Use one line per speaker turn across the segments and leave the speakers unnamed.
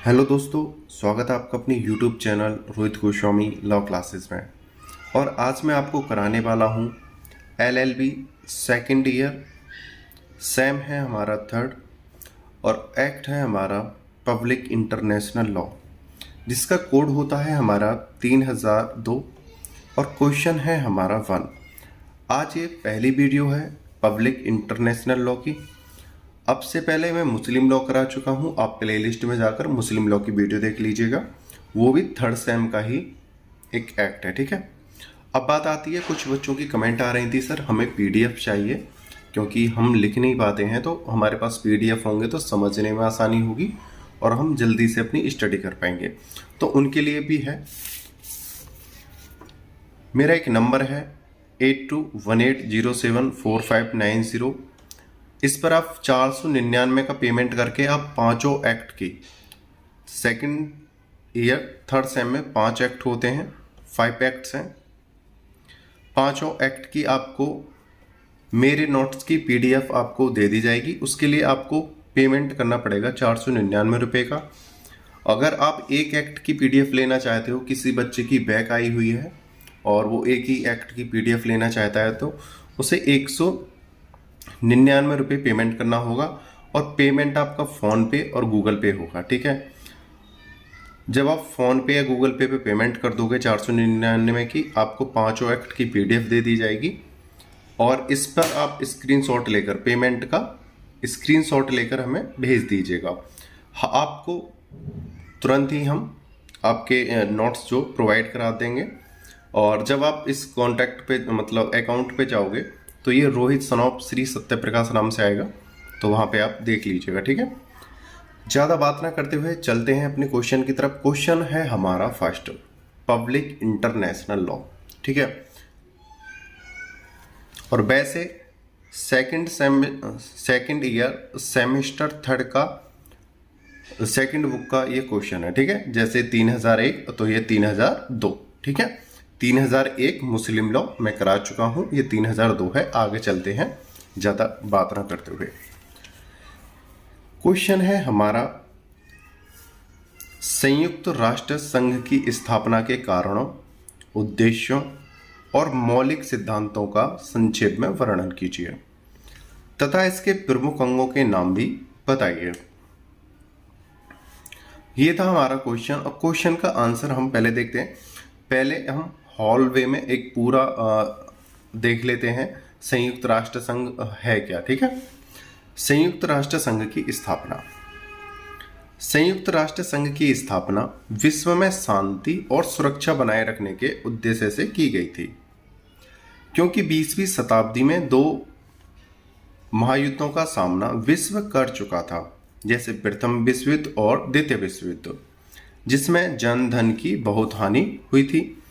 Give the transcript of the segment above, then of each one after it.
Hello दोस्तों, स्वागत है आपका अपनी YouTube channel Rohit Goswami law classes में। और आज मैं आपको कराने वाला हूँ एलएलबी सेकंड ईयर। सेम है हमारा थर्ड और एक्ट है हमारा पब्लिक इंटरनेशनल लॉ, जिसका कोड होता है हमारा 3002 और क्वेश्चन है हमारा 1। आज ये पहली वीडियो है पब्लिक इंटरनेशनल लॉ की। अब से पहले मैं मुस्लिम लॉ करा चुका हूँ, आप प्लेलिस्ट में जाकर मुस्लिम लॉ की वीडियो देख लीजिएगा, वो भी थर्ड सेम का ही एक एक्ट है। ठीक है, अब बात आती है, कुछ बच्चों की कमेंट आ रही थी, सर हमें पीडीएफ चाहिए क्योंकि हम लिख नहीं पाते हैं, तो हमारे पास पीडीएफ होंगे तो समझने में आसानी होगी और हम जल्दी से अपनी स्टडी कर पाएंगे। तो उनके लिए भी है, मेरा एक नंबर है 8218074590। इस पर आप 499 का पेमेंट करके आप पांचों एक्ट की, सेकंड ईयर थर्ड सेम में 5 एक्ट होते हैं, 5 एक्ट्स हैं, पांचों एक्ट की आपको मेरे नोट्स की पीडीएफ आपको दे दी जाएगी। उसके लिए आपको पेमेंट करना पड़ेगा 499 रुपये का। अगर आप एक एक्ट की पीडीएफ लेना चाहते हो, किसी बच्चे की बैक आई हुई है और वो एक ही एक्ट की पीडीएफ लेना चाहता है, तो उसे 199 रुपये पेमेंट करना होगा और पेमेंट आपका फ़ोन पे और गूगल पे होगा। ठीक है, जब आप फ़ोन पे या गूगल पे पेमेंट कर दोगे 499 की, आपको पांचों एक्ट की पीडीएफ दे दी जाएगी और इस पर आप स्क्रीनशॉट लेकर, पेमेंट का स्क्रीनशॉट लेकर हमें भेज दीजिएगा। आपको तुरंत ही हम आपके नोट्स जो प्रोवाइड करा देंगे। और जब आप इस कॉन्टैक्ट पे मतलब अकाउंट पे जाओगे तो ये रोहित सनॉप श्री सत्य प्रकाश नाम से आएगा, तो वहाँ पे आप देख लीजिएगा। ठीक है, ज़्यादा बात ना करते हुए चलते हैं अपने क्वेश्चन की तरफ। क्वेश्चन है हमारा फर्स्ट, पब्लिक इंटरनेशनल लॉ। ठीक है, और वैसे सेकंड ईयर सेमेस्टर थर्ड का सेकंड बुक का ये क्वेश्चन है। ठीक है, जैसे 3001 तो ये 3002। ठीक है, 3001 मुस्लिम लॉ मैं करा चुका हूं, ये 3002 है। आगे चलते हैं ज़्यादा बात ना करते हुए। क्वेश्चन है हमारा, संयुक्त राष्ट्र संघ की स्थापना के कारणों, उद्देश्यों और मौलिक सिद्धांतों का संक्षेप में वर्णन कीजिए तथा इसके प्रमुख अंगों के नाम भी बताइए। ये था हमारा क्वेश्चन। और क्वेश्चन का आंसर हम पहले देखते हैं। पहले हम हॉलवे में एक पूरा देख लेते हैं संयुक्त राष्ट्र संघ है क्या। ठीक है, संयुक्त राष्ट्र संघ की स्थापना। संयुक्त राष्ट्र संघ की स्थापना विश्व में शांति और सुरक्षा बनाए रखने के उद्देश्य से की गई थी, क्योंकि 20वीं शताब्दी में 2 महायुद्धों का सामना विश्व कर चुका था, जैसे प्रथम विश्व युद्ध और द्वितीय विश्व युद्ध, जिसमें जन धन की बहुत हानि हुई थी।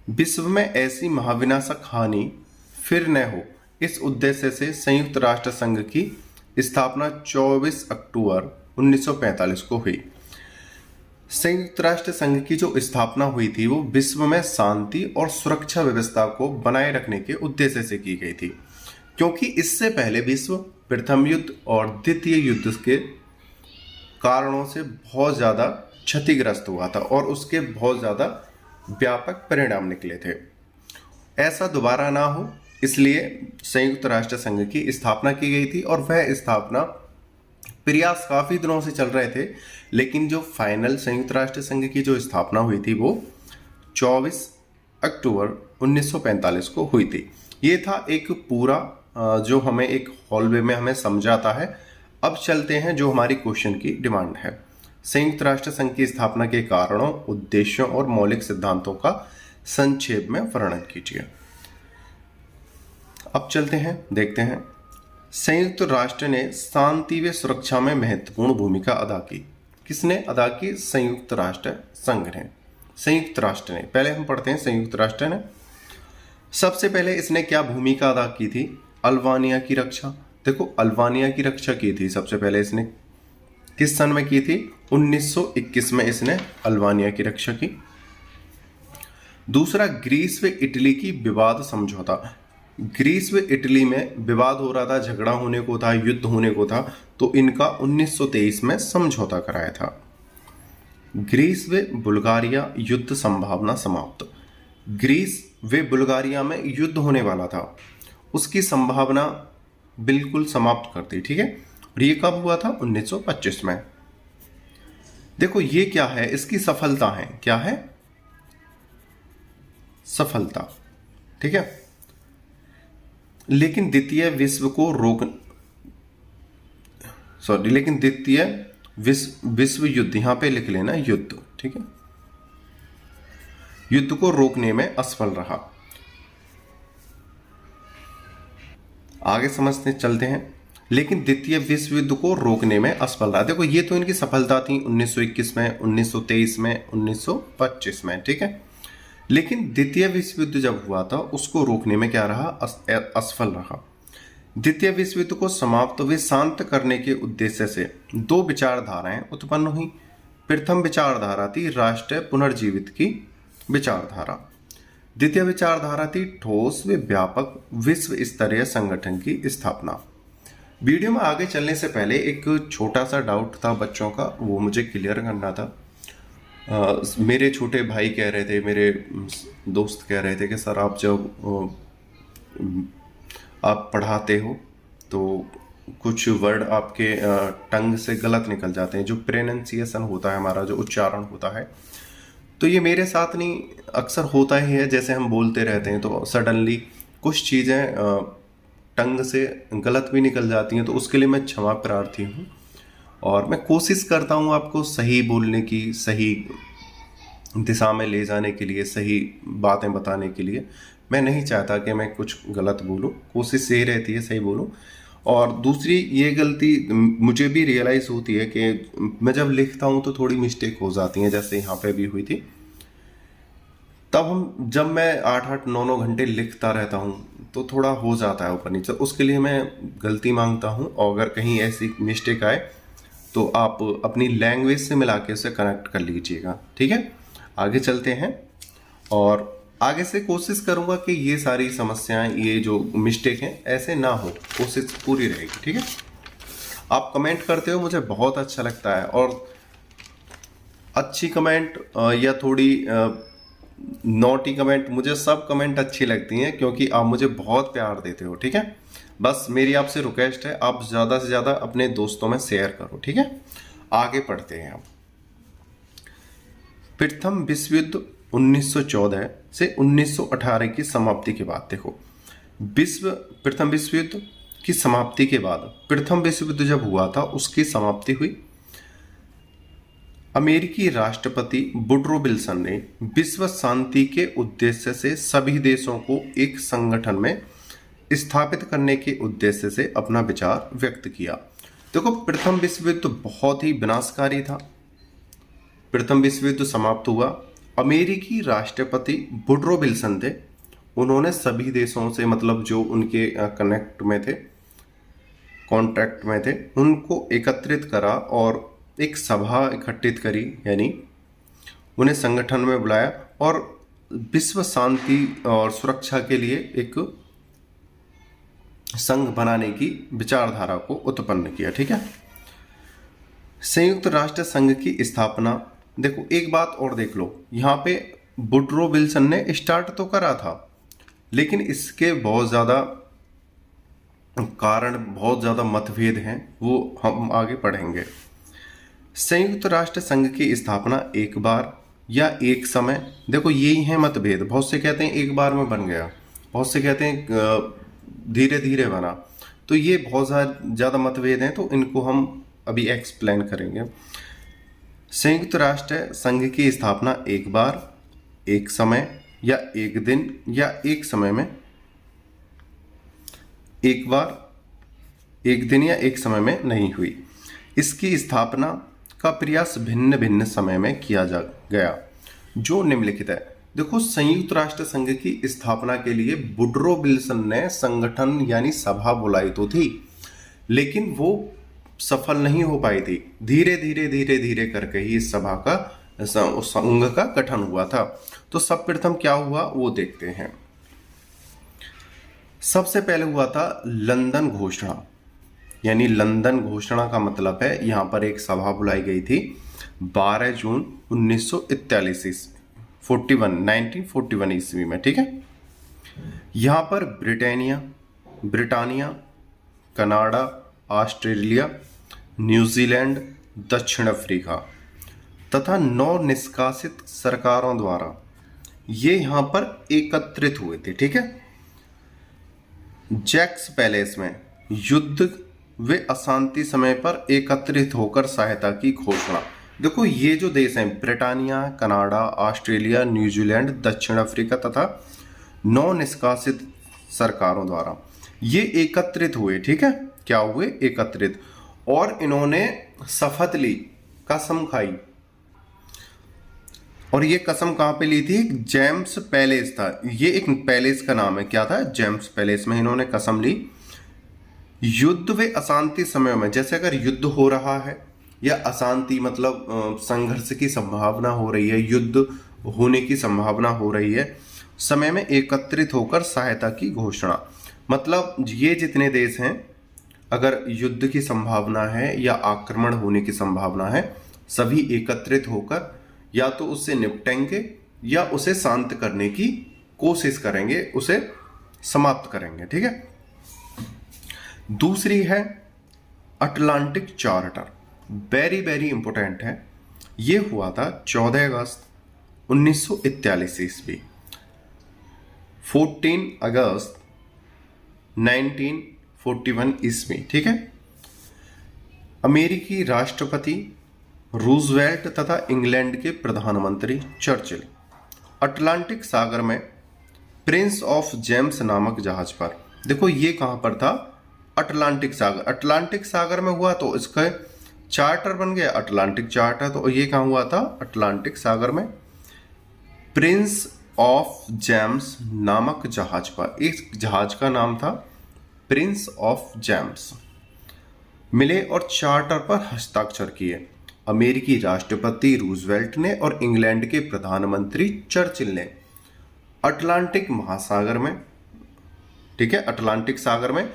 विश्व में ऐसी महाविनाशक हानि फिर न हो, इस उद्देश्य से संयुक्त राष्ट्र संघ की स्थापना 24 अक्टूबर 1945 को हुई। संयुक्त राष्ट्र संघ की जो स्थापना हुई थी वो विश्व में शांति और सुरक्षा व्यवस्था को बनाए रखने के उद्देश्य से की गई थी, क्योंकि इससे पहले विश्व प्रथम युद्ध और द्वितीय युद्ध के कारणों से बहुत ज़्यादा क्षतिग्रस्त हुआ था और उसके बहुत ज़्यादा व्यापक परिणाम निकले थे। ऐसा दोबारा ना हो, इसलिए संयुक्त राष्ट्र संघ की स्थापना की गई थी। और वह स्थापना प्रयास काफ़ी दिनों से चल रहे थे, लेकिन जो फाइनल संयुक्त राष्ट्र संघ की जो स्थापना हुई थी वो 24 अक्टूबर 1945 को हुई थी। ये था एक पूरा जो हमें एक हॉलवे में हमें समझाता है। अब चलते हैं जो हमारी क्वेश्चन की डिमांड है, संयुक्त राष्ट्र संघ की स्थापना के कारणों, उद्देश्यों और मौलिक सिद्धांतों का संक्षेप में वर्णन कीजिए। अब चलते हैं, देखते हैं। संयुक्त राष्ट्र ने शांति व सुरक्षा में महत्वपूर्ण भूमिका अदा की। किसने अदा की? संयुक्त राष्ट्र संघ ने, संयुक्त राष्ट्र ने। पहले हम पढ़ते हैं संयुक्त राष्ट्र ने सबसे पहले इसने क्या भूमिका अदा की थी? अल्बानिया की रक्षा। देखो, अल्बानिया की रक्षा की थी सबसे पहले इसने। किस सन में की थी? 1921 में इसने अल्बानिया की रक्षा की। दूसरा, ग्रीस व इटली की विवाद समझौता। ग्रीस व इटली में विवाद हो रहा था, झगड़ा होने को था, युद्ध होने को था, तो इनका 1923 में समझौता कराया था। ग्रीस व बुल्गारिया युद्ध संभावना समाप्त। ग्रीस व बुल्गारिया में युद्ध होने वाला था, उसकी संभावना बिल्कुल समाप्त कर दी। ठीक है, और ये कब हुआ था? 1925 में। देखो ये क्या है, इसकी सफलता है। क्या है? सफलता। ठीक है, लेकिन द्वितीय विश्व विश्व युद्ध, यहां पे लिख लेना युद्ध। ठीक है, युद्ध को रोकने में असफल रहा। आगे समझते चलते हैं। लेकिन द्वितीय विश्व युद्ध को रोकने में असफल रहा। देखो ये तो इनकी सफलता थी 1921 में, 1923 में, 1925 में। ठीक है, लेकिन द्वितीय विश्व युद्ध जब हुआ था उसको रोकने में क्या रहा? असफल रहा। द्वितीय विश्व युद्ध को समाप्त व शांत करने के उद्देश्य से दो विचारधाराएं उत्पन्न हुई। प्रथम विचारधारा थी राष्ट्र पुनर्जीवित की विचारधारा। द्वितीय विचारधारा थी ठोस व व्यापक विश्व स्तरीय संगठन की स्थापना। वीडियो में आगे चलने से पहले एक छोटा सा डाउट था बच्चों का, वो मुझे क्लियर करना था। मेरे छोटे भाई कह रहे थे, मेरे दोस्त कह रहे थे कि सर आप जब आप पढ़ाते हो तो कुछ वर्ड आपके टंग से गलत निकल जाते हैं, जो प्रोनाउंसिएशन होता है हमारा, जो उच्चारण होता है। तो ये मेरे साथ नहीं, अक्सर होता ही है, जैसे हम बोलते रहते हैं तो सडनली कुछ चीज़ें टंग से गलत भी निकल जाती हैं, तो उसके लिए मैं क्षमा प्रार्थी हूँ। और मैं कोशिश करता हूँ आपको सही बोलने की, सही दिशा में ले जाने के लिए, सही बातें बताने के लिए। मैं नहीं चाहता कि मैं कुछ गलत बोलूँ, कोशिश यही रहती है सही बोलूँ। और दूसरी ये गलती मुझे भी रियलाइज़ होती है कि मैं जब लिखता हूँ तो थोड़ी मिस्टेक हो जाती हैं, जैसे यहाँ पे भी हुई थी। तब जब मैं 8-8, 9-9 घंटे लिखता रहता हूँ तो थोड़ा हो जाता है ऊपर नीचे, उसके लिए मैं गलती मांगता हूँ। और अगर कहीं ऐसी मिस्टेक आए तो आप अपनी लैंग्वेज से मिला के उसे कनेक्ट कर लीजिएगा। ठीक है, आगे चलते हैं और आगे से कोशिश करूंगा कि ये सारी समस्याएं, ये जो मिस्टेक हैं ऐसे ना हो, कोशिश पूरी रहेगी। ठीक है, आप कमेंट करते हो मुझे बहुत अच्छा लगता है, और अच्छी कमेंट या थोड़ी नॉटी कमेंट, मुझे सब कमेंट अच्छी लगती हैं क्योंकि आप मुझे बहुत प्यार देते हो। ठीक है, बस मेरी आपसे रिक्वेस्ट है, आप ज़्यादा से ज़्यादा अपने दोस्तों में शेयर करो। ठीक है, आगे पढ़ते हैं हम। प्रथम विश्व युद्ध 1914 से 1918 की समाप्ति के बाद, देखो प्रथम विश्व युद्ध की समाप्ति के बाद, प्रथम विश्व युद्ध जब हुआ था उसकी समाप्ति हुई। अमेरिकी राष्ट्रपति वुडरो विल्सन ने विश्व शांति के उद्देश्य से सभी देशों को एक संगठन में स्थापित करने के उद्देश्य से अपना विचार व्यक्त किया। देखो प्रथम विश्व युद्ध बहुत ही विनाशकारी था। प्रथम विश्व युद्ध समाप्त हुआ, अमेरिकी राष्ट्रपति वुडरो विल्सन थे, उन्होंने सभी देशों से, मतलब जो उनके कनेक्ट में थे, कॉन्ट्रैक्ट में थे, उनको एकत्रित करा और एक सभा इकट्ठित करी, यानी उन्हें संगठन में बुलाया और विश्व शांति और सुरक्षा के लिए एक संघ बनाने की विचारधारा को उत्पन्न किया। ठीक है, संयुक्त राष्ट्र संघ की स्थापना। देखो एक बात और देख लो, यहाँ पे वुडरो विल्सन ने स्टार्ट तो करा था, लेकिन इसके बहुत ज़्यादा कारण, बहुत ज़्यादा मतभेद हैं, वो हम आगे पढ़ेंगे। संयुक्त राष्ट्र संघ की स्थापना एक बार या एक समय, देखो यही है मतभेद। बहुत से कहते हैं एक बार में बन गया, बहुत से कहते हैं धीरे धीरे बना, तो ये बहुत ज़्यादा मतभेद हैं, तो इनको हम अभी एक्सप्लेन करेंगे। संयुक्त राष्ट्र संघ की स्थापना एक बार, एक समय या एक दिन या एक समय में, एक बार, एक दिन या एक समय में नहीं हुई। इसकी स्थापना का प्रयास भिन्न भिन्न समय में किया जा गया जो निम्नलिखित है। देखो संयुक्त राष्ट्र संघ की स्थापना के लिए वुडरो विल्सन ने संगठन यानी सभा बुलाई तो थी, लेकिन वो सफल नहीं हो पाई थी। धीरे धीरे धीरे धीरे करके ही इस सभा का, संघ का गठन हुआ था। तो सब प्रथम क्या हुआ वो देखते हैं। सबसे पहले हुआ था लंदन घोषणा, यानी लंदन घोषणा का मतलब है यहाँ पर एक सभा बुलाई गई थी 12 जून 1941 ईस्वी 1941 ईस्वी में, ठीक है। यहाँ पर ब्रिटानिया, कनाडा, ऑस्ट्रेलिया, न्यूजीलैंड, दक्षिण अफ्रीका तथा 9 निष्कासित सरकारों द्वारा ये यहाँ पर एकत्रित हुए थे, ठीक है। जैक्स पैलेस में युद्ध व अशांति समय पर एकत्रित होकर सहायता की घोषणा। देखो ये जो देश हैं ब्रिटानिया, कनाडा, ऑस्ट्रेलिया, न्यूजीलैंड, दक्षिण अफ्रीका तथा 9 निष्कासित सरकारों द्वारा ये एकत्रित हुए, ठीक है। क्या हुए? एकत्रित। और इन्होंने शपथ ली, कसम खाई। और ये कसम कहाँ पे ली थी? जेम्स पैलेस था, ये एक पैलेस का नाम है। क्या था? जेम्स पैलेस में इन्होंने कसम ली। युद्ध व अशांति समय में, जैसे अगर युद्ध हो रहा है या अशांति मतलब संघर्ष की संभावना हो रही है, युद्ध होने की संभावना हो रही है, समय में एकत्रित होकर सहायता की घोषणा। मतलब ये जितने देश हैं, अगर युद्ध की संभावना है या आक्रमण होने की संभावना है, सभी एकत्रित होकर या तो उससे निपटेंगे या उसे शांत करने की कोशिश करेंगे, उसे समाप्त करेंगे, ठीक है। दूसरी है Atlantic charter, very very important है। ये हुआ था 14 अगस्त 1941 ईस्वी, 14 अगस्त 1941 ईस्वी, ठीक है। अमेरिकी राष्ट्रपति रूजवेल्ट तथा इंग्लैंड के प्रधानमंत्री चर्चिल अटलांटिक सागर में प्रिंस ऑफ जेम्स नामक जहाज पर, देखो ये कहां पर था? अटलांटिक सागर। अटलांटिक सागर में हुआ तो इसका चार्टर बन गया अटलांटिक चार्टर। तो ये कहां हुआ था? अटलांटिक सागर में प्रिंस ऑफ जेम्स नामक जहाज पर। इस जहाज का नाम था प्रिंस ऑफ जेम्स। मिले और चार्टर पर हस्ताक्षर किए अमेरिकी राष्ट्रपति रूजवेल्ट ने और इंग्लैंड के प्रधानमंत्री चर्चिल ने अटलांटिक महासागर में, ठीक है, अटलांटिक सागर में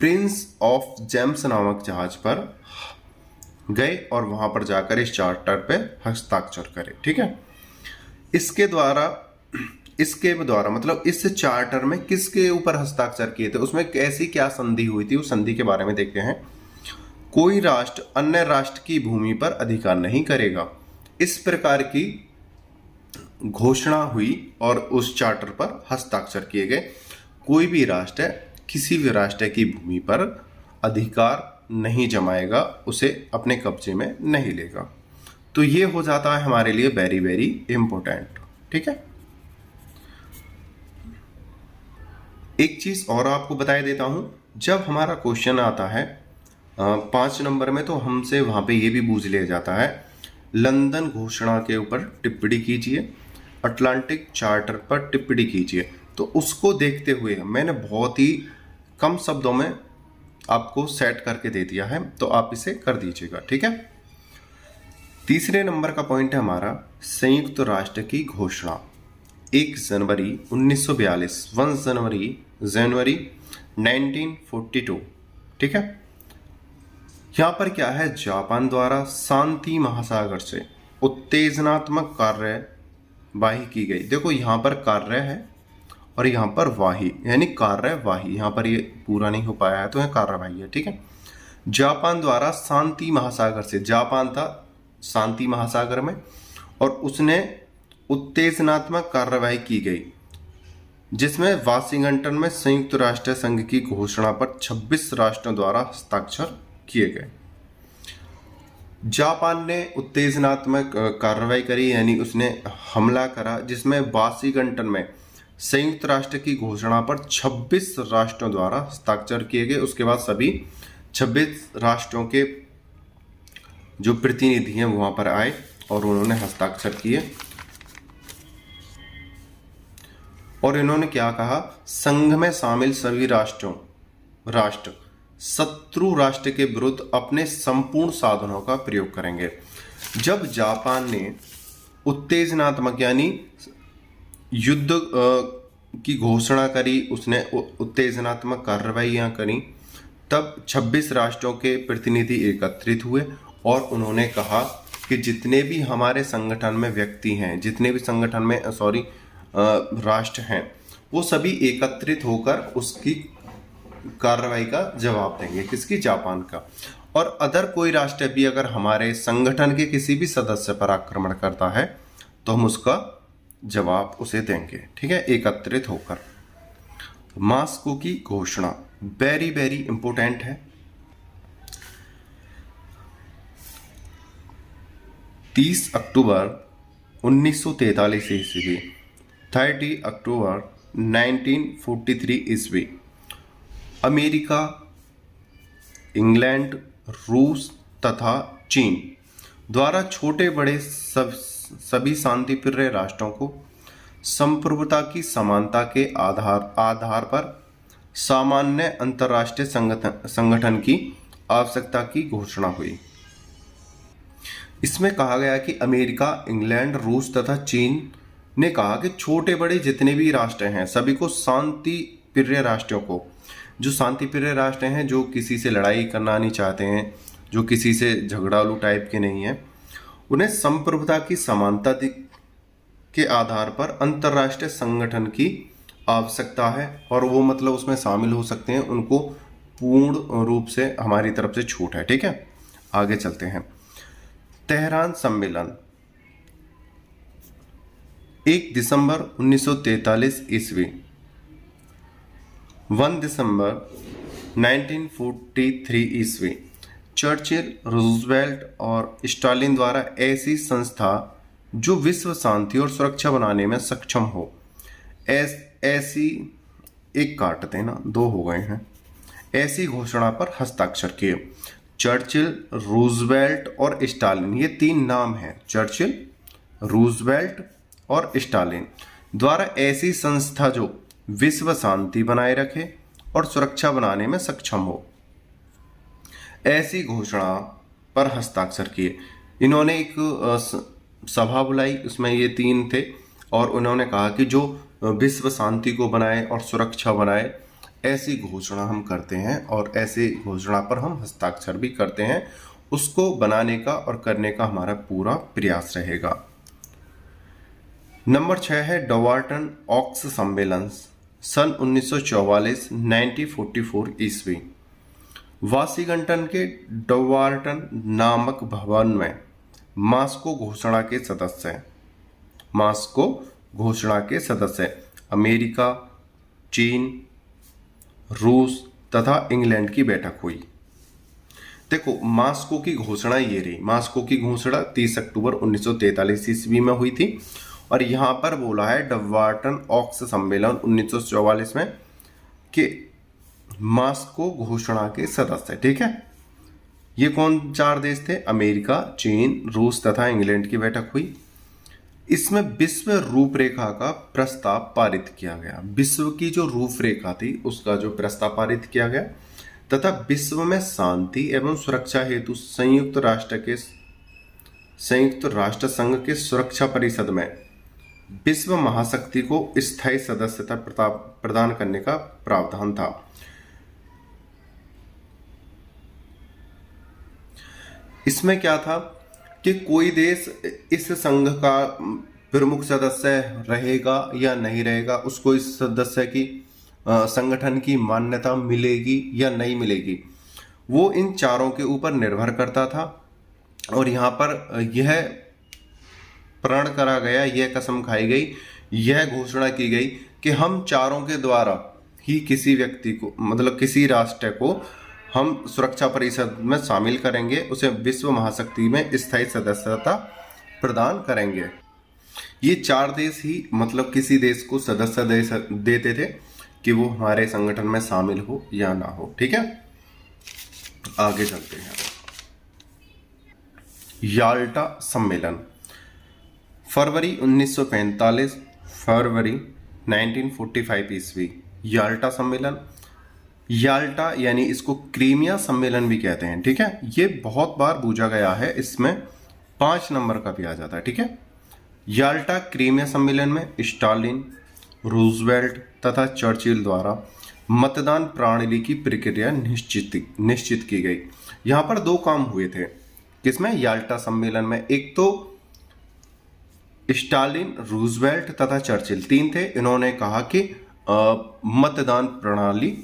प्रिंस ऑफ जेम्स नामक जहाज पर गए और वहां पर जाकर इस चार्टर पे हस्ताक्षर करे, ठीक है। इसके द्वारा मतलब इस चार्टर में किसके ऊपर हस्ताक्षर किए थे, उसमें कैसी क्या संधि हुई थी, उस संधि के बारे में देखते हैं। कोई राष्ट्र अन्य राष्ट्र की भूमि पर अधिकार नहीं करेगा, इस प्रकार की घोषणा हुई और उस चार्टर पर हस्ताक्षर किए गए। कोई भी राष्ट्र किसी भी राष्ट्र की भूमि पर अधिकार नहीं जमाएगा, उसे अपने कब्जे में नहीं लेगा। तो ये हो जाता है हमारे लिए वेरी वेरी इंपॉर्टेंट, ठीक है। एक चीज और आपको बताया देता हूं, जब हमारा क्वेश्चन आता है 5 नंबर में, तो हमसे वहां पे ये भी पूछ लिया जाता है लंदन घोषणा के ऊपर टिप्पणी कीजिए, अटलांटिक चार्टर पर टिप्पणी कीजिए। तो उसको देखते हुए मैंने बहुत ही कम शब्दों में आपको सेट करके दे दिया है, तो आप इसे कर दीजिएगा, ठीक है। तीसरे नंबर का पॉइंट है हमारा संयुक्त राष्ट्र की घोषणा 1 जनवरी 1942, 1 जनवरी 1942, ठीक है। यहां पर क्या है? जापान द्वारा शांति महासागर से उत्तेजनात्मक कार्यवाही की गई। देखो यहां पर कार्य है और यहां पर वाही, यानी कार्यवाही, यहां पर ये पूरा नहीं हो पाया है तो यह कार्यवाही है, ठीक है। जापान द्वारा शांति महासागर से, जापान था शांति महासागर में और उसने उत्तेजनात्मक कार्यवाही की गई, जिसमें वाशिंगटन में संयुक्त राष्ट्र संघ की घोषणा पर 26 राष्ट्रों द्वारा हस्ताक्षर किए गए। जापान ने उत्तेजनात्मक कार्रवाई करी, यानी उसने हमला करा, जिसमें वाशिंगटन में संयुक्त राष्ट्र की घोषणा पर 26 राष्ट्रों द्वारा हस्ताक्षर किए गए। उसके बाद सभी 26 राष्ट्रों के जो प्रतिनिधि हैं वहां पर आए और उन्होंने हस्ताक्षर किए। और इन्होंने क्या कहा? संघ में शामिल सभी राष्ट्र शत्रु राष्ट्र के विरुद्ध अपने संपूर्ण साधनों का प्रयोग करेंगे। जब जापान ने उत्तेजनात्मक यानी युद्ध की घोषणा करी, उसने उत्तेजनात्मक कार्रवाइयां करी, तब 26 राष्ट्रों के प्रतिनिधि एकत्रित हुए और उन्होंने कहा कि जितने भी हमारे संगठन में व्यक्ति हैं, जितने भी संगठन में राष्ट्र हैं, वो सभी एकत्रित होकर उसकी कार्रवाई का जवाब देंगे। किसकी? जापान का। और अदर कोई राष्ट्र भी अगर हमारे संगठन के किसी भी सदस्य पर आक्रमण करता है तो हम उसका जवाब उसे देंगे, ठीक है, एकत्रित होकर। मास्को की घोषणा वेरी वेरी इंपोर्टेंट है। 30 अक्टूबर 1943 ईस्वी, 30 अक्टूबर 1943 ईस्वी, अमेरिका, इंग्लैंड, रूस तथा चीन द्वारा छोटे बड़े सभी शांतिप्रिय राष्ट्रों को संप्रभुता की समानता के आधार पर सामान्य अंतर्राष्ट्रीय संगठन की आवश्यकता की घोषणा हुई। इसमें कहा गया कि अमेरिका, इंग्लैंड, रूस तथा चीन ने कहा कि छोटे बड़े जितने भी राष्ट्र हैं सभी को शांति प्रिय राष्ट्रों को, जो शांति प्रिय राष्ट्र हैं, जो किसी से लड़ाई करना नहीं चाहते हैं, जो किसी से झगड़ालू टाइप के नहीं हैं, उन्हें संप्रभुता की समानता के आधार पर अंतर्राष्ट्रीय संगठन की आवश्यकता है। और वो मतलब उसमें शामिल हो सकते हैं, उनको पूर्ण रूप से हमारी तरफ से छूट है, ठीक है। आगे चलते हैं। तेहरान सम्मेलन 1 दिसंबर 1943 ईस्वी, 1 दिसंबर 1943 ईस्वी, चर्चिल, रूजवेल्ट और स्टालिन द्वारा ऐसी संस्था जो विश्व शांति और सुरक्षा बनाने में सक्षम हो, ऐसी एक काट देना, 2 हो गए हैं, ऐसी घोषणा पर हस्ताक्षर किए। चर्चिल, रूजवेल्ट और स्टालिन, ये 3 नाम हैं, चर्चिल, रूजवेल्ट और स्टालिन द्वारा ऐसी संस्था जो विश्व शांति बनाए रखे और सुरक्षा बनाने में सक्षम हो, ऐसी घोषणा पर हस्ताक्षर किए। इन्होंने एक सभा बुलाई, उसमें ये 3 थे, और उन्होंने कहा कि जो विश्व शांति को बनाए और सुरक्षा बनाए, ऐसी घोषणा हम करते हैं और ऐसी घोषणा पर हम हस्ताक्षर भी करते हैं। उसको बनाने का और करने का हमारा पूरा प्रयास रहेगा। नंबर 6 है डवार्टन ऑक्स सम्मेलन, सन 1944 1944 ईस्वी, वाशिंगटन के डवार्टन नामक भवन में मास्को घोषणा के सदस्य, मास्को घोषणा के सदस्य अमेरिका, चीन, रूस तथा इंग्लैंड की बैठक हुई। देखो, मास्को की घोषणा ये रही। मास्को की घोषणा 30 अक्टूबर 1943 ईस्वी में हुई थी, और यहां पर बोला है डवार्टन ऑक्स सम्मेलन 1944 में कि मास्को घोषणा के सदस्य, ठीक है। ये कौन 4 देश थे? अमेरिका, चीन, रूस तथा इंग्लैंड की बैठक हुई। इसमें विश्व रूपरेखा का प्रस्ताव पारित किया गया। विश्व की जो रूपरेखा थी उसका जो प्रस्ताव पारित किया गया, तथा विश्व में शांति एवं सुरक्षा हेतु संयुक्त राष्ट्र संघ के सुरक्षा परिषद में विश्व महाशक्ति को स्थायी सदस्यता प्रदान करने का प्रावधान था। इसमें क्या था कि कोई देश इस संघ का प्रमुख सदस्य रहेगा या नहीं रहेगा, उसको इस सदस्य की संगठन की मान्यता मिलेगी या नहीं मिलेगी, वो इन चारों के ऊपर निर्भर करता था। और यहाँ पर यह प्रण करा गया, यह कसम खाई गई, यह घोषणा की गई कि हम चारों के द्वारा ही किसी व्यक्ति को, मतलब किसी राष्ट्र को हम सुरक्षा परिषद में शामिल करेंगे, उसे विश्व महाशक्ति में स्थायी सदस्यता प्रदान करेंगे। ये 4 देश ही मतलब किसी देश को सदस्य देते थे कि वो हमारे संगठन में शामिल हो या ना हो, ठीक है। आगे चलते हैं। याल्टा सम्मेलन, फरवरी 1945, फरवरी 1945 ईस्वी, याल्टा सम्मेलन। याल्टा यानी इसको क्रीमिया सम्मेलन भी कहते हैं, ठीक है। ये बहुत बार पूछा गया है, इसमें 5 नंबर का भी आ जाता है, ठीक है। याल्टा क्रीमिया सम्मेलन में स्टालिन, रूजवेल्ट तथा चर्चिल द्वारा मतदान प्रणाली की प्रक्रिया निश्चित की गई। यहाँ पर 2 काम हुए थे। किसमें? याल्टा सम्मेलन में। एक तो स्टालिन, रूजवेल्ट तथा चर्चिल तीन थे। इन्होंने कहा कि मतदान प्रणाली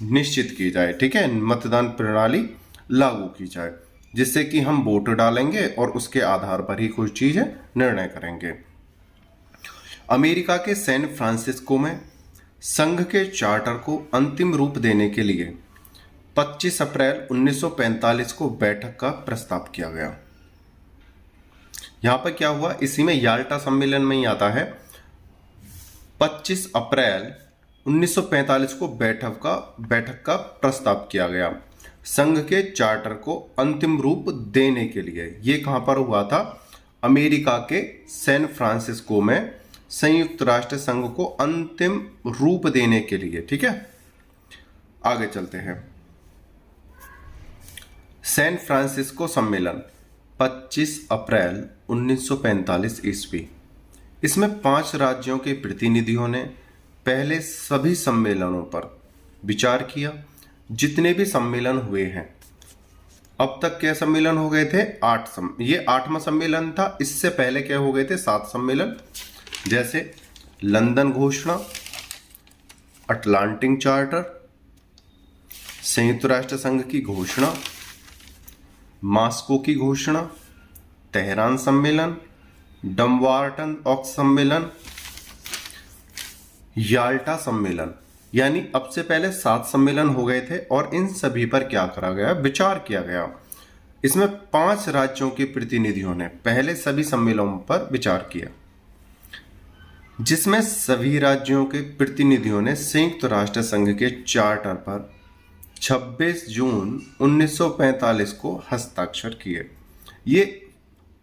निश्चित की जाए, ठीक है, मतदान प्रणाली लागू की जाए, जिससे कि हम वोट डालेंगे और उसके आधार पर ही कुछ चीजें निर्णय करेंगे। अमेरिका के सैन फ्रांसिस्को में संघ के चार्टर को अंतिम रूप देने के लिए 25 अप्रैल 1945 को बैठक का प्रस्ताव किया गया। यहां पर क्या हुआ, इसी में याल्टा सम्मेलन में ही आता है, 25 अप्रैल 1945 को बैठक का प्रस्ताव किया गया संघ के चार्टर को अंतिम रूप देने के लिए। यह कहां पर हुआ था? अमेरिका के सैन फ्रांसिस्को में संयुक्त राष्ट्र संघ को अंतिम रूप देने के लिए, ठीक है। आगे चलते हैं। सैन फ्रांसिस्को सम्मेलन 25 अप्रैल 1945 ईस्वी। इसमें 5 राज्यों के प्रतिनिधियों ने पहले सभी सम्मेलनों पर विचार किया, जितने भी सम्मेलन हुए हैं। अब तक क्या सम्मेलन हो गए थे? 8 ये 8वां सम्मेलन था। इससे पहले क्या हो गए थे? 7 सम्मेलन, जैसे लंदन घोषणा, अटलांटिक चार्टर, संयुक्त राष्ट्र संघ की घोषणा, मॉस्को की घोषणा, तेहरान सम्मेलन, डमवार्टन ऑक्स सम्मेलन, याल्टा सम्मेलन। यानी अब से पहले 7 सम्मेलन हो गए थे और इन सभी पर क्या करा गया? विचार किया गया। इसमें 5 राज्यों के प्रतिनिधियों ने पहले सभी सम्मेलनों पर विचार किया, जिसमें सभी राज्यों के प्रतिनिधियों ने संयुक्त राष्ट्र संघ के चार्टर पर 26 जून 1945 को हस्ताक्षर किए। ये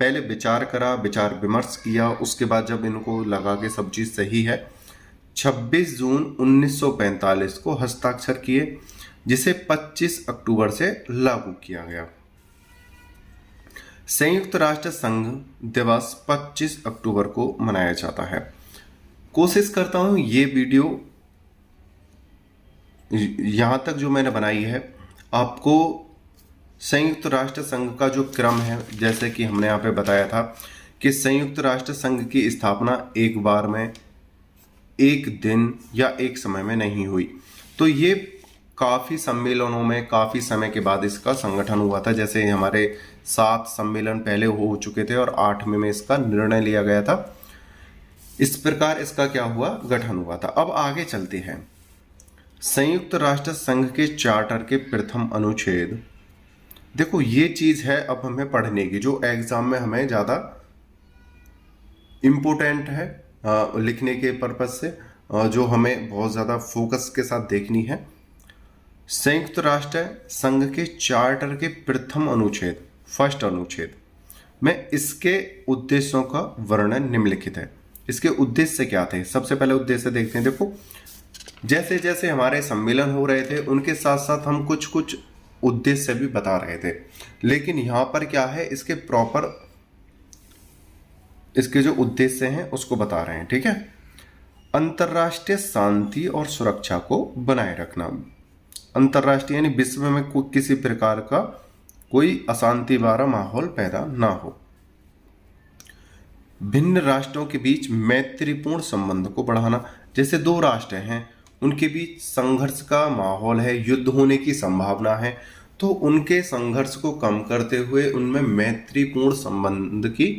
पहले विचार करा, विचार विमर्श किया, उसके बाद जब इनको लगा कि सब चीज सही है, 26 जून 1945 को हस्ताक्षर किए, जिसे 25 अक्टूबर से लागू किया गया। संयुक्त राष्ट्र संघ दिवस 25 अक्टूबर को मनाया जाता है। कोशिश करता हूं ये वीडियो यहां तक जो मैंने बनाई है आपको संयुक्त राष्ट्र संघ का जो क्रम है, जैसे कि हमने यहाँ पे बताया था कि संयुक्त राष्ट्र संघ की स्थापना एक बार में, एक दिन या एक समय में नहीं हुई। तो ये काफी सम्मेलनों में काफी समय के बाद इसका संगठन हुआ था। जैसे हमारे 7 सम्मेलन पहले हो चुके थे और 8वें में इसका निर्णय लिया गया था। इस प्रकार इसका क्या हुआ? गठन हुआ था। अब आगे चलते हैं। संयुक्त राष्ट्र संघ के चार्टर के प्रथम अनुच्छेद, देखो ये चीज है अब हमें पढ़ने की, जो एग्जाम में हमें ज्यादा इंपोर्टेंट है लिखने के पर्पज से, जो हमें बहुत ज्यादा फोकस के साथ देखनी है। संयुक्त राष्ट्र संघ के चार्टर के प्रथम अनुच्छेद, फर्स्ट अनुच्छेद में इसके उद्देश्यों का वर्णन निम्नलिखित है। इसके उद्देश्य क्या थे? सबसे पहले उद्देश्य देखते हैं। देखो जैसे जैसे हमारे सम्मेलन हो रहे थे उनके साथ साथ हम कुछ कुछ उद्देश्य भी बता रहे थे, लेकिन यहां पर क्या है, इसके प्रॉपर इसके जो उद्देश्य हैं उसको बता रहे हैं, ठीक है। अंतरराष्ट्रीय शांति और सुरक्षा को बनाए रखना। अंतरराष्ट्रीय यानी विश्व में किसी प्रकार का कोई अशांति वाला माहौल पैदा ना हो। भिन्न राष्ट्रों के बीच मैत्रीपूर्ण संबंध को बढ़ाना। जैसे 2 राष्ट्र हैं, उनके बीच संघर्ष का माहौल है, युद्ध होने की संभावना है, तो उनके संघर्ष को कम करते हुए उनमें मैत्रीपूर्ण संबंध की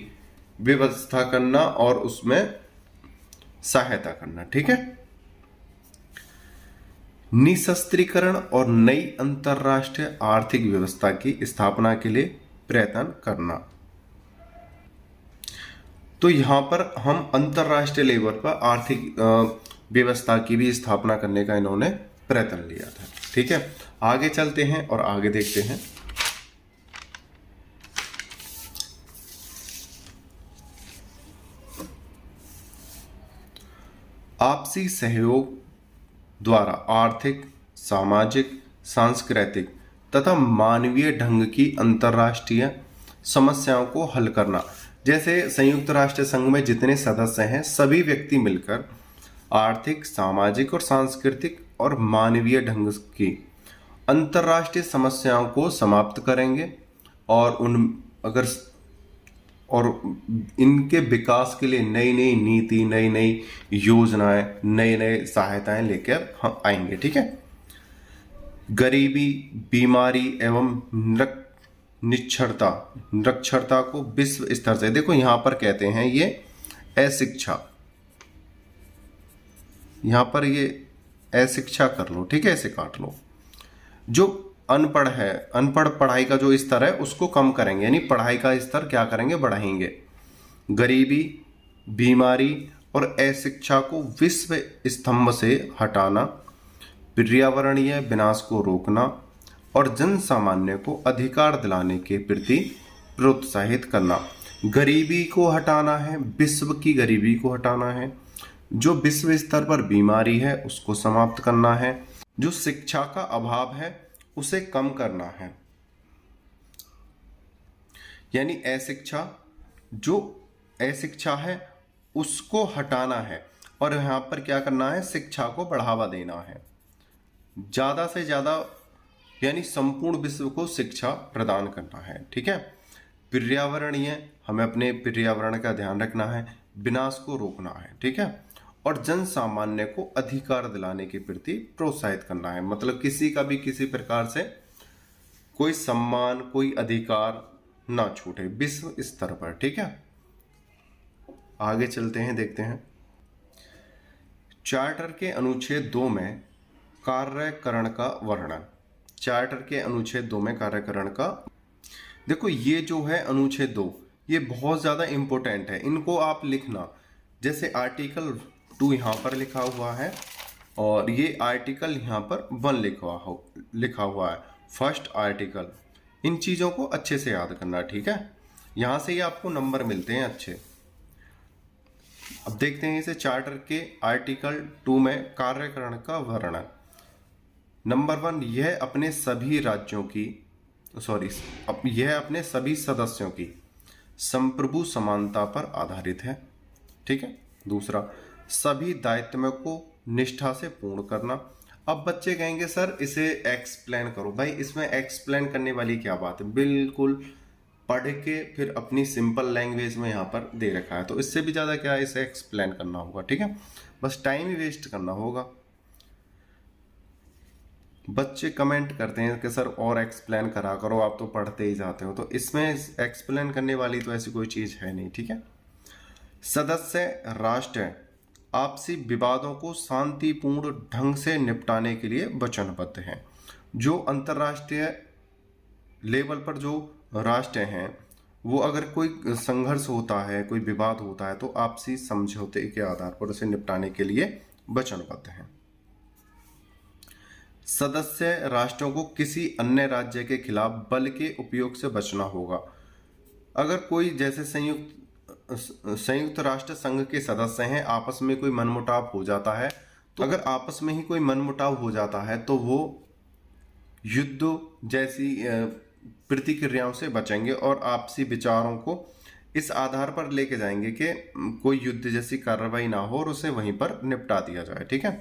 व्यवस्था करना और उसमें सहायता करना, ठीक है। निशस्त्रीकरण और नई अंतरराष्ट्रीय आर्थिक व्यवस्था की स्थापना के लिए प्रयत्न करना। तो यहां पर हम अंतरराष्ट्रीय लेवल पर आर्थिक व्यवस्था की भी स्थापना करने का इन्होंने प्रयत्न लिया था, ठीक है। आगे चलते हैं और आगे देखते हैं। आपसी सहयोग द्वारा आर्थिक, सामाजिक, सांस्कृतिक तथा मानवीय ढंग की अंतरराष्ट्रीय समस्याओं को हल करना। जैसे संयुक्त राष्ट्र संघ में जितने सदस्य हैं सभी व्यक्ति मिलकर आर्थिक, सामाजिक और सांस्कृतिक और मानवीय ढंग की अंतरराष्ट्रीय समस्याओं को समाप्त करेंगे और अगर और इनके विकास के लिए नई नई नीति, नई नई योजनाएं, नए नए सहायताएं लेकर हम आएंगे। ठीक है। गरीबी, बीमारी एवं निरक्षरता को विश्व स्तर से, देखो यहां पर कहते हैं ये अशिक्षा, यहां पर ये अशिक्षा कर लो। ठीक है, ऐसे काट लो। जो अनपढ़ है, अनपढ़ पढ़ाई का जो स्तर है उसको कम करेंगे, यानी पढ़ाई का स्तर क्या करेंगे, बढ़ाएंगे। गरीबी, बीमारी और अशिक्षा को विश्व स्तंभ से हटाना, पर्यावरणीय विनाश को रोकना और जन सामान्य को अधिकार दिलाने के प्रति प्रोत्साहित करना। गरीबी को हटाना है, विश्व की गरीबी को हटाना है। जो विश्व स्तर पर बीमारी है उसको समाप्त करना है। जो शिक्षा का अभाव है उसे कम करना है, यानी अशिक्षा, जो अशिक्षा है उसको हटाना है और यहां पर क्या करना है, शिक्षा को बढ़ावा देना है। ज्यादा से ज्यादा यानी संपूर्ण विश्व को शिक्षा प्रदान करना है। ठीक है। पर्यावरणीय, हमें अपने पर्यावरण का ध्यान रखना है। विनाश को रोकना है। ठीक है। और जन सामान्य को अधिकार दिलाने के प्रति प्रोत्साहित करना है, मतलब किसी का भी किसी प्रकार से कोई सम्मान, कोई अधिकार ना छूटे विश्व स्तर पर। ठीक है। आगे चलते हैं, देखते हैं चार्टर के अनुच्छेद 2 में कार्यकरण का वर्णन। चार्टर के अनुच्छेद 2 में कार्यकरण का, देखो ये जो है अनुच्छेद 2, ये बहुत ज्यादा इंपॉर्टेंट है, इनको आप लिखना। जैसे आर्टिकल 2 यहाँ पर लिखा हुआ है और ये आर्टिकल यहाँ पर 1 लिखा हुआ है, फर्स्ट आर्टिकल। इन चीजों को अच्छे से याद करना। ठीक है। यहां से ही आपको नंबर मिलते हैं अच्छे। अब देखते हैं इसे, चार्टर के आर्टिकल 2 में कार्यकरण का वर्णन। नंबर 1, यह अपने सभी राज्यों की यह अपने सभी सदस्यों की संप्रभु समानता पर आधारित है। ठीक है। दूसरा, सभी दायित्वों को निष्ठा से पूर्ण करना। अब बच्चे कहेंगे सर इसे एक्सप्लेन करो। भाई इसमें एक्सप्लेन करने वाली क्या बात है, बिल्कुल पढ़ के फिर अपनी सिंपल लैंग्वेज में यहाँ पर दे रखा है, तो इससे भी ज्यादा क्या है, इसे एक्सप्लेन करना होगा। ठीक है। बस टाइम ही वेस्ट करना होगा। बच्चे कमेंट करते हैं कि सर और एक्सप्लेन करा करो, आप तो पढ़ते ही जाते हो, तो इसमें एक्सप्लेन करने वाली तो ऐसी कोई चीज है नहीं। ठीक है। सदस्य राष्ट्र आपसी विवादों को शांतिपूर्ण ढंग से निपटाने के लिए वचनबद्ध हैं। जो अंतर्राष्ट्रीय लेवल पर जो राष्ट्र हैं वो अगर कोई संघर्ष होता है, कोई विवाद होता है, तो आपसी समझौते के आधार पर उसे निपटाने के लिए वचनबद्ध हैं। सदस्य राष्ट्रों को किसी अन्य राज्य के खिलाफ बल के उपयोग से बचना होगा। अगर कोई जैसे संयुक्त राष्ट्र संघ के सदस्य हैं, आपस में कोई मनमुटाव हो जाता है, तो अगर आपस में ही कोई मनमुटाव हो जाता है तो वो युद्ध जैसी प्रतिक्रियाओं से बचेंगे और आपसी विचारों को इस आधार पर लेके जाएंगे कि कोई युद्ध जैसी कार्रवाई ना हो और उसे वहीं पर निपटा दिया जाए। ठीक है।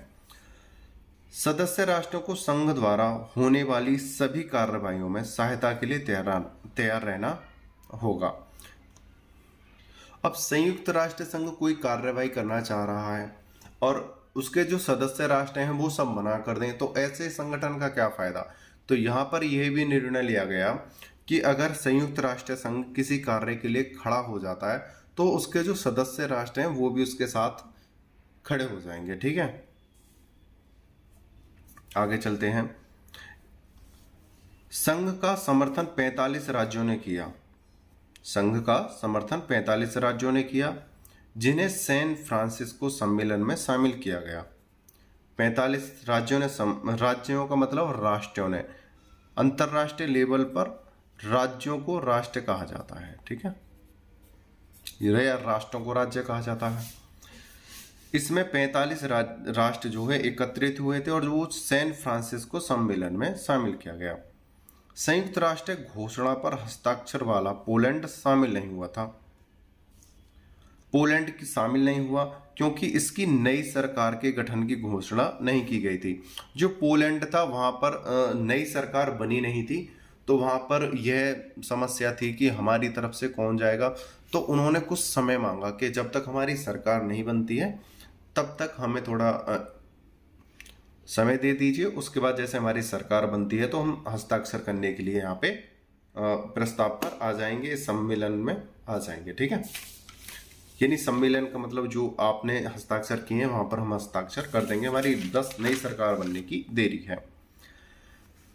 सदस्य राष्ट्रों को संघ द्वारा होने वाली सभी कार्रवाइयों में सहायता के लिए तैयार रहना होगा। अब संयुक्त राष्ट्र संघ कोई कार्रवाई करना चाह रहा है और उसके जो सदस्य राष्ट्र हैं वो सब मना कर दें, तो ऐसे संगठन का क्या फायदा। तो यहाँ पर यह भी निर्णय लिया गया कि अगर संयुक्त राष्ट्र संघ किसी कार्य के लिए खड़ा हो जाता है तो उसके जो सदस्य राष्ट्र हैं वो भी उसके साथ खड़े हो जाएंगे। ठीक है। आगे चलते हैं। संघ का समर्थन 45 राज्यों ने किया। संघ का समर्थन 45 राज्यों ने किया, जिन्हें सैन फ्रांसिस्को सम्मेलन में शामिल किया गया। 45 राज्यों ने, राज्यों का मतलब राष्ट्रों ने, अंतरराष्ट्रीय लेवल पर राज्यों को राष्ट्र कहा जाता है। ठीक है। ये राष्ट्रों को राज्य कहा जाता है। इसमें 45 राष्ट्र जो है एकत्रित हुए थे और वो सैन फ्रांसिस्को सम्मेलन में शामिल किया गया। संयुक्त राष्ट्र घोषणा पर हस्ताक्षर वाला पोलैंड शामिल नहीं हुआ था। पोलैंड की शामिल नहीं हुआ क्योंकि इसकी नई सरकार के गठन की घोषणा नहीं की गई थी। जो पोलैंड था वहां पर नई सरकार बनी नहीं थी, तो वहाँ पर यह समस्या थी कि हमारी तरफ से कौन जाएगा, तो उन्होंने कुछ समय मांगा कि जब तक हमारी सरकार नहीं बनती है तब तक हमें थोड़ा समय दे दीजिए, उसके बाद जैसे हमारी सरकार बनती है तो हम हस्ताक्षर करने के लिए यहाँ पे प्रस्ताव पर आ जाएंगे, इस सम्मेलन में आ जाएंगे। ठीक है, यानी सम्मेलन का मतलब जो आपने हस्ताक्षर किए हैं वहां पर हम हस्ताक्षर कर देंगे, हमारी 10 नई सरकार बनने की देरी है।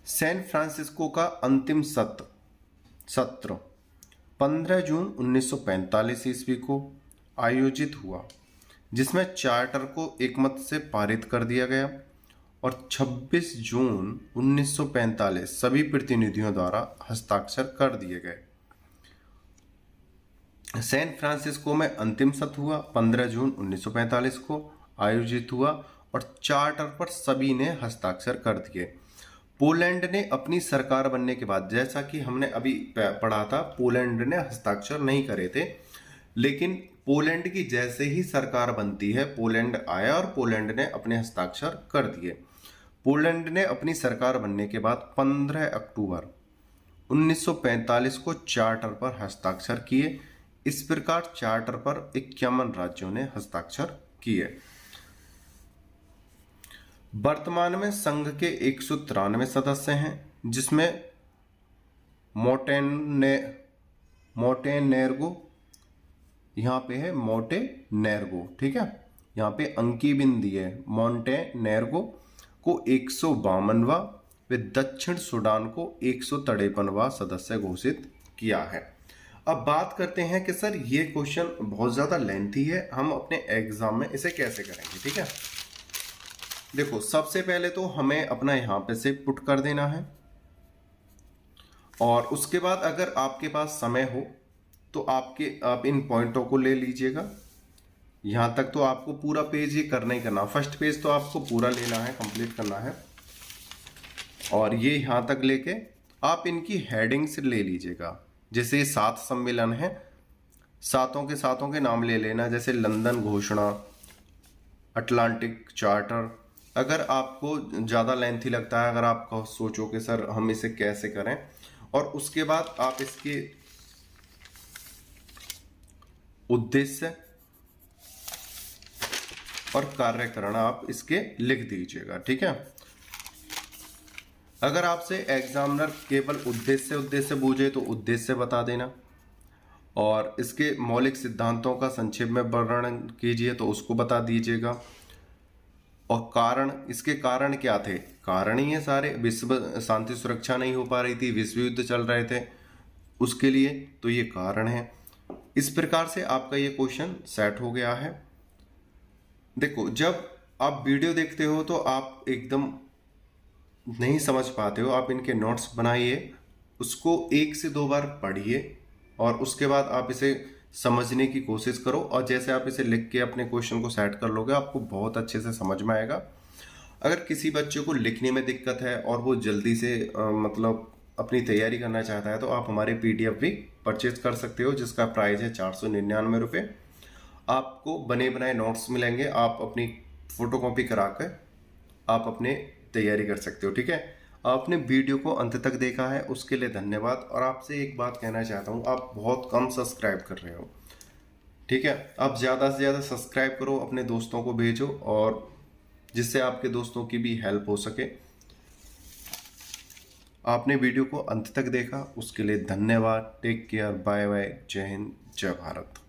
सैन फ्रांसिस्को का अंतिम सत्र 15 जून 1945 ईस्वी को आयोजित हुआ, जिसमें चार्टर को एकमत से पारित कर दिया गया और 26 जून 1945 सभी प्रतिनिधियों द्वारा हस्ताक्षर कर दिए गए। सैन फ्रांसिस्को में अंतिम सत्र हुआ 15 जून 1945 को आयोजित हुआ और चार्टर पर सभी ने हस्ताक्षर कर दिए। पोलैंड ने अपनी सरकार बनने के बाद, जैसा कि हमने अभी पढ़ा था, पोलैंड ने हस्ताक्षर नहीं करे थे, लेकिन पोलैंड की जैसे ही सरकार बनती है पोलैंड आया और पोलैंड ने अपने हस्ताक्षर कर दिए। पोलैंड ने अपनी सरकार बनने के बाद 15 अक्टूबर 1945 को चार्टर पर हस्ताक्षर किए। इस प्रकार चार्टर पर 51 राज्यों ने हस्ताक्षर किए। वर्तमान में संघ के 193 सदस्य हैं, जिसमें मोटेनेर्गो यहाँ पे है, मोटेनेर्गो, ठीक है, यहाँ पे अंकी बिंदी है। मोंटेनेर्गो को 152वां व दक्षिण सूडान को 153वां सदस्य घोषित किया है। अब बात करते हैं कि सर ये क्वेश्चन बहुत ज़्यादा लेंथी है, हम अपने एग्जाम में इसे कैसे करेंगे। ठीक है, देखो सबसे पहले तो हमें अपना यहाँ पे से पुट कर देना है और उसके बाद अगर आपके पास समय हो तो आप इन पॉइंटों को ले लीजिएगा। यहाँ तक तो आपको पूरा पेज ही करना ही करना, फर्स्ट पेज तो आपको पूरा लेना है, कंप्लीट करना है। और ये यहाँ तक लेके आप इनकी हेडिंग्स ले लीजिएगा। जैसे 7 सम्मेलन है, सातों के नाम ले लेना, जैसे लंदन घोषणा, अटलांटिक चार्टर। अगर आपको ज़्यादा लेंथी लगता है, अगर आप सोचो कि सर हम इसे कैसे करें, और उसके बाद आप इसके उद्देश्य और कार्यकारण आप इसके लिख दीजिएगा। ठीक है, अगर आपसे एग्जामिनर केवल उद्देश्य पूछे तो उद्देश्य बता देना, और इसके मौलिक सिद्धांतों का संक्षेप में वर्णन कीजिए तो उसको बता दीजिएगा। और कारण, इसके कारण क्या थे, कारण ही है सारे, विश्व शांति सुरक्षा नहीं हो पा रही थी, विश्व युद्ध चल रहे थे उसके लिए, तो ये कारण है। इस प्रकार से आपका ये क्वेश्चन सेट हो गया है। देखो जब आप वीडियो देखते हो तो आप एकदम नहीं समझ पाते हो, आप इनके नोट्स बनाइए, उसको 1 से 2 बार पढ़िए और उसके बाद आप इसे समझने की कोशिश करो, और जैसे आप इसे लिख के अपने क्वेश्चन को सेट कर लोगे आपको बहुत अच्छे से समझ में आएगा। अगर किसी बच्चे को लिखने में दिक्कत है और वो जल्दी से मतलब अपनी तैयारी करना चाहता है तो आप हमारे PDF भी परचेज कर सकते हो, जिसका प्राइस है 499 रुपये। आपको बने बनाए नोट्स मिलेंगे, आप अपनी फोटोकॉपी करा कर आप अपने तैयारी कर सकते हो। ठीक है, आपने वीडियो को अंत तक देखा है उसके लिए धन्यवाद। और आपसे एक बात कहना चाहता हूँ, आप बहुत कम सब्सक्राइब कर रहे हो। ठीक है, आप ज़्यादा से ज़्यादा सब्सक्राइब करो, अपने दोस्तों को भेजो, और जिससे आपके दोस्तों की भी हेल्प हो सके। आपने वीडियो को अंत तक देखा उसके लिए धन्यवाद। टेक केयर, बाय बाय, जय हिंद, जय भारत।